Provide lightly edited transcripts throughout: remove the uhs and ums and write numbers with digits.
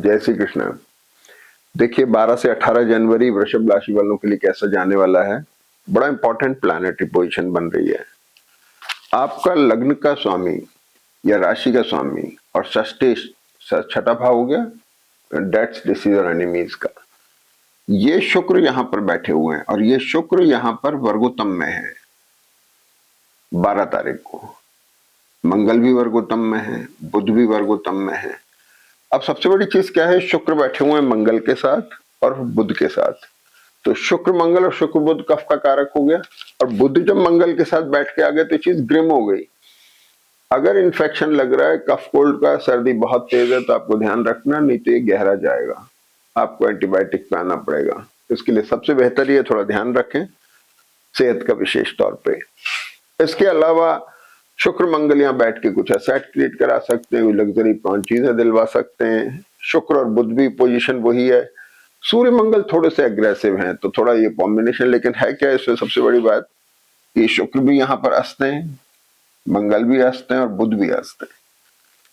जय श्री कृष्ण। देखिए 12 से 18 जनवरी वृषभ राशि वालों के लिए कैसा जाने वाला है। बड़ा इंपॉर्टेंट प्लैनेटरी पोजीशन बन रही है। आपका लग्न का स्वामी या राशि का स्वामी और षष्ठी छठा भाव हो गया डेट्स डिसीज और एनिमीज का। ये शुक्र यहां पर बैठे हुए हैं और ये शुक्र यहां पर वर्गोत्तम में है 12 तारीख को। मंगल भी वर्गोत्तम में है, बुध भी वर्गोत्तम में है। अब सबसे बड़ी चीज क्या है, शुक्र बैठे हुए हैं मंगल के साथ और बुध के साथ। तो शुक्र मंगल और शुक्र बुध कफ का कारक हो गया और बुध जब मंगल के साथ बैठ के आ गए तो चीज ग्रिम हो गई। अगर इन्फेक्शन लग रहा है, कफ कोल्ड का, सर्दी बहुत तेज है, तो आपको ध्यान रखना, नहीं तो ये गहरा जाएगा, आपको एंटीबायोटिक पे आना पड़ेगा। इसके लिए सबसे बेहतर ये थोड़ा ध्यान रखें सेहत का विशेष तौर पे। इसके अलावा शुक्र मंगल यहाँ बैठ के कुछ एसेट क्रिएट करा सकते हैं, लग्जरी प्रॉन चीजें दिलवा सकते हैं। शुक्र और बुध भी पोजीशन वही है। सूर्य मंगल थोड़े से एग्रेसिव हैं, तो थोड़ा ये कॉम्बिनेशन, लेकिन है क्या इसमें सबसे बड़ी बात, ये शुक्र भी यहाँ पर अस्त हैं, मंगल भी अस्त हैं और बुध भी अस्त हैं।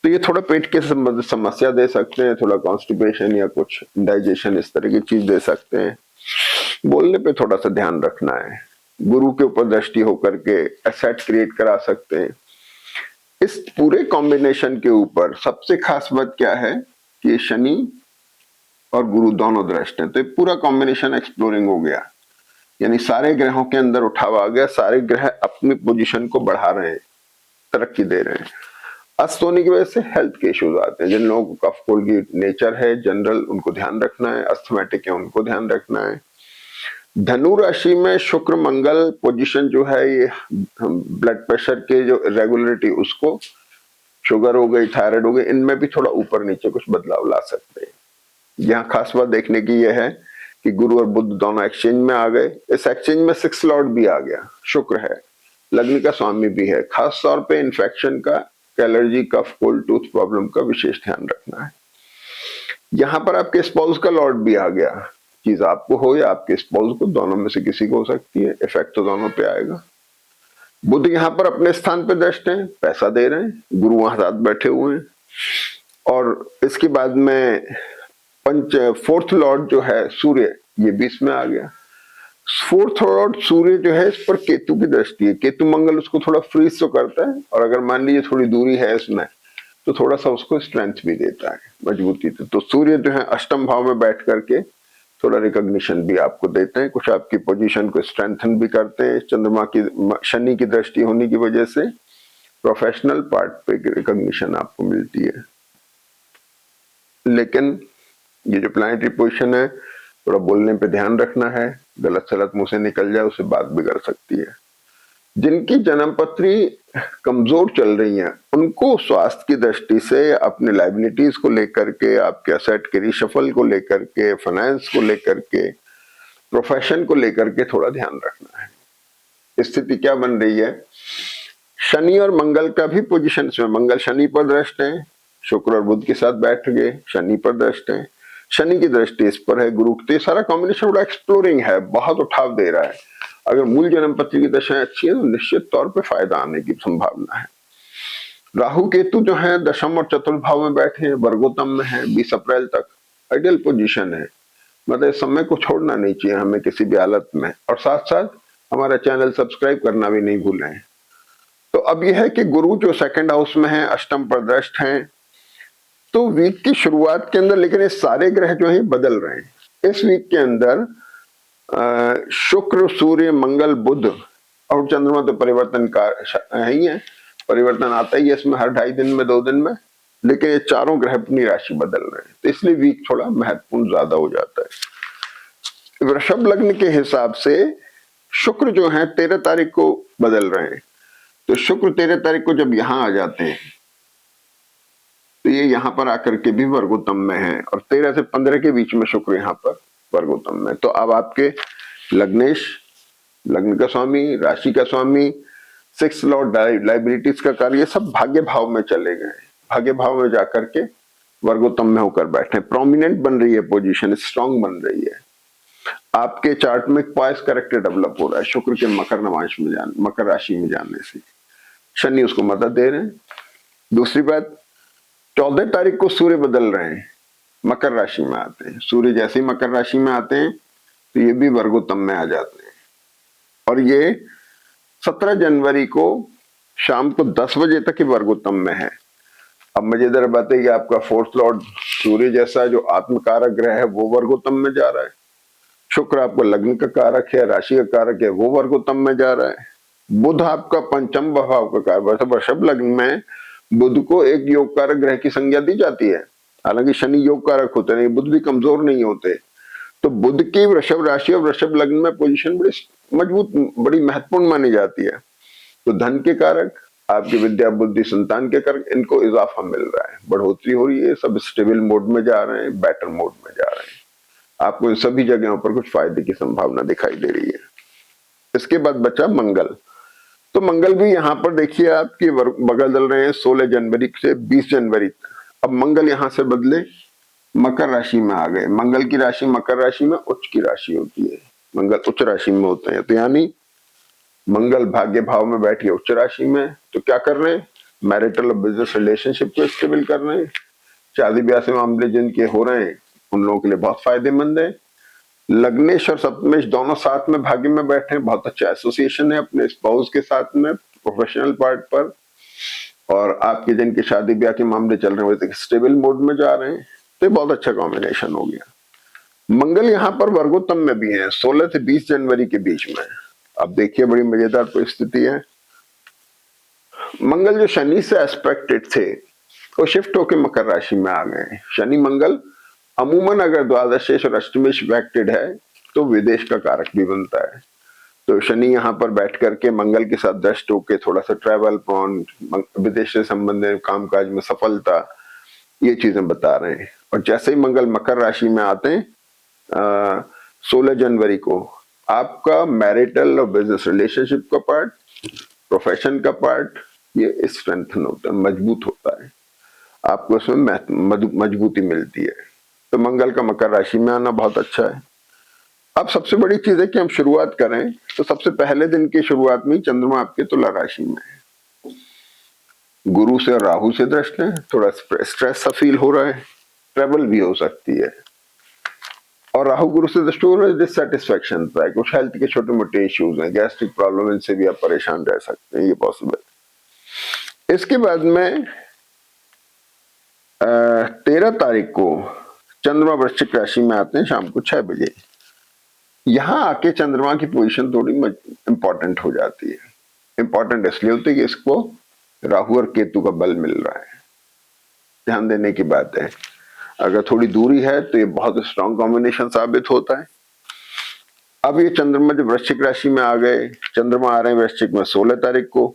तो ये थोड़ा पेट के संबंधित समस्या दे सकते हैं, थोड़ा कॉन्स्टिपेशन या कुछ डाइजेशन इस तरह की चीज दे सकते हैं। बोलने पे थोड़ा सा ध्यान रखना है। गुरु के ऊपर दृष्टि होकर के एसेट क्रिएट करा सकते हैं। इस पूरे कॉम्बिनेशन के ऊपर सबसे खास बात क्या है कि शनि और गुरु दोनों दृष्ट हैं, तो ये पूरा कॉम्बिनेशन एक्सप्लोरिंग हो गया, यानी सारे ग्रहों के अंदर उठाव आ गया। सारे ग्रह अपनी पोजीशन को बढ़ा रहे हैं, तरक्की दे रहे हैं। अस्त होने की वजह से हेल्थ के इश्यूज आते हैं। जिन लोगों को कफ कोल्ड की नेचर है जनरल, उनको ध्यान रखना है। अस्थमेटिक है, उनको ध्यान रखना है। धनु राशि में शुक्र मंगल पोजीशन जो है, ये ब्लड प्रेशर के जो रेगुलरिटी, उसको, शुगर हो गई, थायराइड हो गई, इनमें भी थोड़ा ऊपर नीचे कुछ बदलाव ला सकते हैं। यहाँ खास बात देखने की यह है कि गुरु और बुध दोनों एक्सचेंज में आ गए। इस एक्सचेंज में 6 लॉर्ड भी आ गया, शुक्र है, लग्न का स्वामी भी है। खास तौर पे इन्फेक्शन का, allergy, cough cold, tooth problem का विशेष ध्यान रखना है। यहाँ पर आपके स्पाउस का लॉर्ड भी आ गया। चीज आपको हो या आपके स्पाउस को, दोनों में से किसी को हो सकती है, इफेक्ट तो दोनों पे आएगा। बुध यहाँ पर अपने स्थान पे दृष्ट हैं, पैसा दे रहे हैं। गुरु वहां साथ बैठे हुए हैं और इसके बाद में फोर्थ लॉर्ड जो है सूर्य, ये 20 में आ गया। फोर्थ लॉर्ड सूर्य जो है, इस पर केतु की दृष्टि है। केतु मंगल उसको थोड़ा फ्रीज तो करता है, और अगर मान लीजिए थोड़ी दूरी है इसमें, तो थोड़ा सा उसको स्ट्रेंथ भी देता है, मजबूती। तो सूर्य जो है अष्टम भाव में बैठ करके थोड़ा रिकॉग्निशन भी आपको देते हैं, कुछ आपकी पोजीशन को स्ट्रेंथन भी करते हैं। चंद्रमा की, शनि की दृष्टि होने की वजह से प्रोफेशनल पार्ट पे रिकॉग्निशन आपको मिलती है। लेकिन ये जो प्लैनेटरी पोजीशन है, थोड़ा बोलने पे ध्यान रखना है, गलत सलत मुंह से निकल जाए, उससे बात बिगड़ सकती है। जिनकी जन्मपत्री कमजोर चल रही है, उनको स्वास्थ्य की दृष्टि से अपने लाइबिलिटीज को लेकर के, आपके असेट के रिशफल को लेकर के, फाइनेंस को लेकर के, प्रोफेशन को लेकर के थोड़ा ध्यान रखना है। स्थिति क्या बन रही है, शनि और मंगल का भी पोजीशन में, मंगल शनि पर दृष्ट है, शुक्र और बुध के साथ बैठ गए, शनि पर दृष्ट है, शनि की दृष्टि इस पर है, गुरु। तो सारा कॉम्बिनेशन बड़ा एक्सप्लोरिंग है, बहुत उठाव दे रहा है। अगर मूल जन्मपत्री की दशाएं अच्छी है तो निश्चित तौर पे फायदा आने की संभावना है। राहु केतु जो है दशम और चतुर्थ भाव में बैठे हैं, वर्गोत्तम में है, 20 अप्रैल तक आइडियल पोजीशन है। मतलब इस समय को छोड़ना नहीं चाहिए हमें किसी भी हालत में, और साथ साथ हमारा चैनल सब्सक्राइब करना भी नहीं भूलें। तो अब यह है कि गुरु जो सेकंड हाउस में है, अष्टम पर दृष्ट हैं, तो वीक की शुरुआत के अंदर, लेकिन ये सारे ग्रह जो है बदल रहे हैं इस वीक के अंदर। शुक्र, सूर्य, मंगल, बुध और चंद्रमा तो परिवर्तन का ही है, परिवर्तन आता ही है इसमें हर 2.5 दिन में, 2 दिन में, लेकिन ये चारों ग्रह अपनी राशि बदल रहे हैं, तो इसलिए वीक थोड़ा महत्वपूर्ण ज्यादा हो जाता है। वृषभ लग्न के हिसाब से शुक्र जो है 13 तारीख को बदल रहे हैं, तो शुक्र 13 तारीख को जब यहां आ जाते हैं, तो ये यहाँ पर आकर के भी वर्गोत्तम में है, और 13 से 15 के बीच में शुक्र यहाँ पर वर्गोत्तम में। तो अब आपके लग्नेश, लग्न का स्वामी, राशि का स्वामी, 6 लॉर्ड लाइबिलिटीज का कार्य, सब भाग्य भाव में चले गए। भाग्य भाव में जाकर के वर्गोत्तम में होकर बैठे, प्रोमिनेंट बन रही है पोजीशन, स्ट्रांग बन रही है। आपके चार्ट में पॉइस करेक्टर डेवलप हो रहा है शुक्र के मकर नवांश में जाने, मकर राशि में जाने से। शनि उसको मदद दे रहे हैं। दूसरी बात, 14 तारीख को सूर्य बदल रहे हैं, मकर राशि में आते हैं। सूर्य जैसे ही मकर राशि में आते हैं तो ये भी वर्गोत्तम में आ जाते हैं। और ये 17 जनवरी को शाम को 10 बजे तक ही वर्गोत्तम में है। अब मजेदार बात है कि आपका फोर्थ लॉर्ड सूर्य जैसा जो आत्मकारक ग्रह है वो वर्गोत्तम में जा रहा है। शुक्र आपका लग्न का कारक है, राशि का कारक है, वो वर्गोत्तम में जा रहा है। बुध आपका पंचम भाव का कारक, वृषभ लग्न में बुध को एक योग कारक ग्रह की संज्ञा दी जाती है। हालांकि शनि योग कारक होते नहीं, बुध भी कमजोर नहीं होते। तो बुध की वृषभ राशि और वृषभ लग्न में पोजीशन बड़ी मजबूत, बड़ी महत्वपूर्ण मानी जाती है। तो धन के कारक, आपकी विद्या बुद्धि संतान के कारक, इनको इजाफा मिल रहा है, बढ़ोतरी हो रही है, सब स्टेबल मोड में जा रहे हैं, बेटर मोड में जा रहे हैं। आपको इन सभी जगहों पर कुछ फायदे की संभावना दिखाई दे रही है। इसके बाद बचा मंगल। तो मंगल भी यहाँ पर देखिए आपकी बदल रहे हैं 16 जनवरी से 20 जनवरी तक। अब मंगल यहां से बदले मकर राशि में आ गए। मंगल की राशि मकर राशि में उच्च की राशि होती है, मंगल उच्च राशि में होते हैं। तो यानी मंगल भाग्य भाव में बैठ के उच्च राशि में, तो क्या कर रहे हैं, मैरिटल और बिजनेस रिलेशनशिप को स्टेबल कर रहे हैं। शादी ब्याह से मामले जिनके हो रहे हैं उन लोगों के लिए बहुत फायदेमंद है। लग्नेश और सप्तमेश दोनों साथ में भाग्य में बैठे हैं, बहुत अच्छा एसोसिएशन है अपने स्पाउस के साथ में प्रोफेशनल पार्ट पर। और आपके जिनके शादी ब्याह के मामले चल रहे हैं वो स्टेबल मोड में जा रहे हैं। तो बहुत अच्छा कॉम्बिनेशन हो गया। मंगल यहाँ पर वर्गोत्तम में भी है 16 से 20 जनवरी के बीच में। अब देखिए बड़ी मजेदार परिस्थिति है। मंगल जो शनि से एस्पेक्टेड थे वो शिफ्ट होकर मकर राशि में आ गए। शनि मंगल अमूमन अगर द्वादशेश और अष्टमेश इफेक्टेड है तो विदेश का कारक भी बनता है। तो शनि यहाँ पर बैठ करके मंगल के साथ दृष्ट होकर थोड़ा सा ट्रैवल पॉन, विदेश से संबंधित कामकाज में सफलता, ये चीजें बता रहे हैं। और जैसे ही मंगल मकर राशि में आते हैं 16 जनवरी को, आपका मैरिटल और बिजनेस रिलेशनशिप का पार्ट, प्रोफेशन का पार्ट, ये स्ट्रेंथन होता है, मजबूत होता है, आपको उसमें मजबूती मिलती है। तो मंगल का मकर राशि में आना बहुत अच्छा है। अब सबसे बड़ी चीज है कि हम शुरुआत करें तो सबसे पहले दिन की शुरुआत में चंद्रमा आपके तुला राशि में है। गुरु से और राहु से दृष्ट है, थोड़ा स्ट्रेस सा फील हो रहा है, ट्रेवल भी हो सकती है। और राहु गुरु से दृष्टि हो रहा है डिससेटिस्फैक्शन है, कुछ हेल्थ के छोटे मोटे इश्यूज हैं, गैस्ट्रिक प्रॉब्लम, इनसे भी आप परेशान रह सकते हैं, ये पॉसिबल। इसके बाद में 13 तारीख को चंद्रमा वृश्चिक राशि में आते हैं शाम को 6 बजे। यहां आके चंद्रमा की पोजीशन थोड़ी इंपॉर्टेंट हो जाती है। इंपॉर्टेंट इसलिए होती है कि इसको राहु और केतु का बल मिल रहा है, ध्यान देने की बात है। अगर थोड़ी दूरी है तो ये बहुत स्ट्रॉन्ग कॉम्बिनेशन साबित होता है। अब ये चंद्रमा जब वृश्चिक राशि में आ गए, चंद्रमा आ रहे हैं वृश्चिक में 16 तारीख को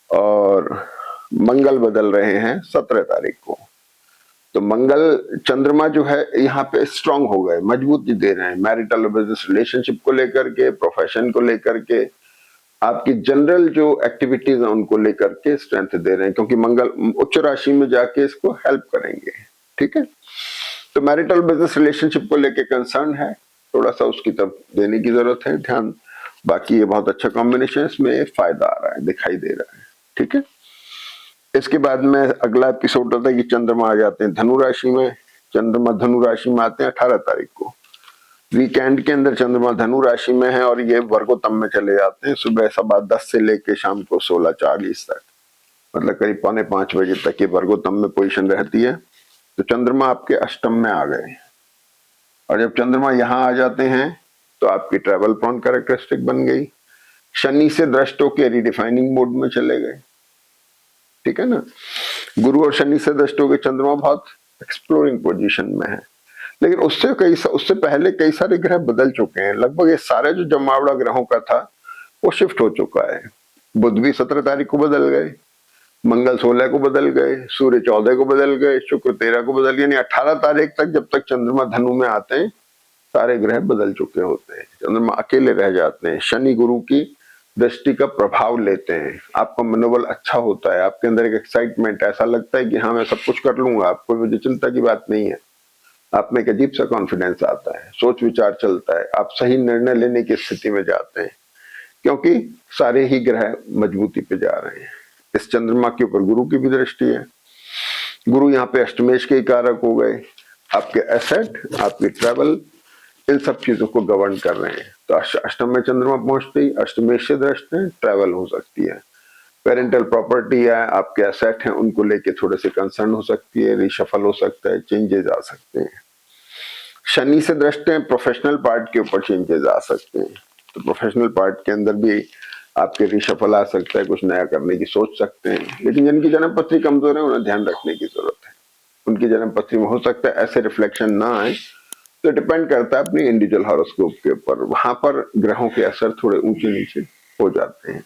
और मंगल बदल रहे हैं 17 तारीख को। तो मंगल चंद्रमा जो है यहाँ पे स्ट्रांग हो गए, मजबूती दे रहे हैं मैरिटल और बिजनेस रिलेशनशिप को लेकर के, प्रोफेशन को लेकर के, आपकी जनरल जो एक्टिविटीज है उनको लेकर के स्ट्रेंथ दे रहे हैं, क्योंकि मंगल उच्च राशि में जाके इसको हेल्प करेंगे। ठीक है, तो मैरिटल बिजनेस रिलेशनशिप को लेकर कंसर्न है, थोड़ा सा उसकी तरफ देने की जरूरत है ध्यान। बाकी ये बहुत अच्छा कॉम्बिनेशन, इसमें फायदा आ रहा है, दिखाई दे रहा है। ठीक है, इसके बाद में अगला एपिसोड होता है कि चंद्रमा आ जाते हैं धनु राशि में। चंद्रमा धनु राशि में आते हैं 18 तारीख को। वीकेंड के अंदर चंद्रमा धनु राशि में है और ये वर्गोत्तम में चले जाते हैं सुबह 10:15 से लेके शाम को 16:40 तक, मतलब करीब 4:45 बजे तक ये वर्गोत्तम में पोजीशन रहती है। तो चंद्रमा आपके अष्टम में आ गए और जब चंद्रमा यहाँ आ जाते हैं तो आपकी ट्रेवल प्रॉन कैरेक्टरिस्टिक बन गई। शनि से दृष्ट होकर रिडिफाइनिंग मोड में चले गए। ठीक है ना, गुरु और शनि से दृष्ट होकर चंद्रमा बहुत एक्सप्लोरिंग पोजीशन में है। लेकिन उससे पहले कई सारे ग्रह बदल चुके हैं। लगभग ये सारे जो जमावड़ा ग्रहों का था वो शिफ्ट हो चुका है। बुध भी 17 तारीख को बदल गए, मंगल 16 को बदल गए, सूर्य 14 को बदल गए, शुक्र 13 को बदल गए। यानी 18 तारीख तक जब तक चंद्रमा धनु में आते हैं सारे ग्रह बदल चुके होते हैं, चंद्रमा अकेले रह जाते हैं। शनि गुरु की दृष्टि का प्रभाव लेते हैं, आपका मनोबल अच्छा होता है, आपके अंदर एक एक्साइटमेंट, ऐसा लगता है कि हाँ मैं सब कुछ कर लूंगा, आपको मुझे चिंता की बात नहीं है। आप में एक अजीब सा कॉन्फिडेंस आता है, सोच विचार चलता है, आप सही निर्णय लेने की स्थिति में जाते हैं, क्योंकि सारे ही ग्रह मजबूती पे जा रहे हैं। इस चंद्रमा के ऊपर गुरु की भी दृष्टि है। गुरु यहाँ पे अष्टमेश के कारक हो गए। आपके एसेट, आपकी ट्रैवल, इन सब चीजों को गवर्न कर रहे हैं। तो अष्टम में चंद्रमा पहुंचते ही अष्टमेश से दृष्टि ट्रैवल हो सकती है। पेरेंटल प्रॉपर्टी है, आपके एसेट हैं, उनको लेके थोड़े से कंसर्न हो सकती है, रिशफल हो सकता है, चेंजेस आ सकते हैं। शनि से दृष्टि हैं, प्रोफेशनल पार्ट के ऊपर चेंजेस आ सकते हैं। तो प्रोफेशनल पार्ट के अंदर भी आपके रिशफल आ सकता है, कुछ नया करने की सोच सकते हैं। लेकिन जिनकी जन्म पत्री कमजोर है उन्हें ध्यान रखने की जरूरत है। उनकी जन्म पत्री में हो सकता है ऐसे रिफ्लेक्शन ना आए। तो डिपेंड करता है अपनी इंडिविजुअल हॉरोस्कोप के ऊपर, वहां पर ग्रहों के असर थोड़े ऊंचे नीचे हो जाते हैं।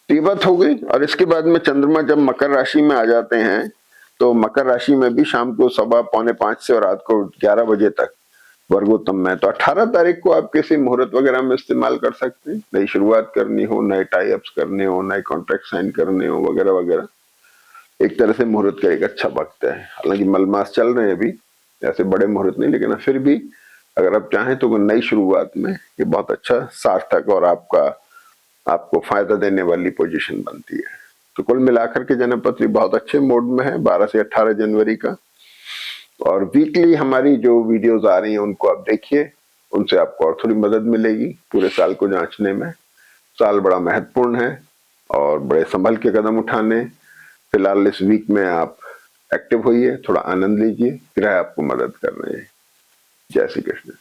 ये बात हो गई। और इसके बाद में चंद्रमा जब मकर राशि में आ जाते हैं तो मकर राशि में भी शाम को 4:45 से और रात को 11 बजे तक वर्गोत्तम में। तो 18 तारीख को आप किसी मुहूर्त वगैरह में इस्तेमाल कर सकते हैं, नई शुरुआत करनी हो, नए टाई अप्स करने हो, नए कॉन्ट्रैक्ट साइन करने हो वगैरह वगैरह। एक तरह से मुहूर्त का एक अच्छा वक्त है। हालांकि मलमास चल रहे हैं अभी, ऐसे बड़े मुहूर्त नहीं, लेकिन फिर भी अगर आप चाहें तो नई शुरुआत में ये बहुत अच्छा सार्थक और आपको फायदा देने वाली पोजीशन बनती है। तो कुल मिलाकर के जन्म पत्री बहुत अच्छे मोड में है 12 से 18 जनवरी का। और वीकली हमारी जो वीडियोस आ रही हैं उनको आप देखिए, उनसे आपको और थोड़ी मदद मिलेगी पूरे साल को जांचने में। साल बड़ा महत्वपूर्ण है और बड़े संभल के कदम उठाने। फिलहाल इस वीक में आप एक्टिव होइए, थोड़ा आनंद लीजिए, ग्रह आपको मदद कर रहे हैं। जय श्री कृष्ण।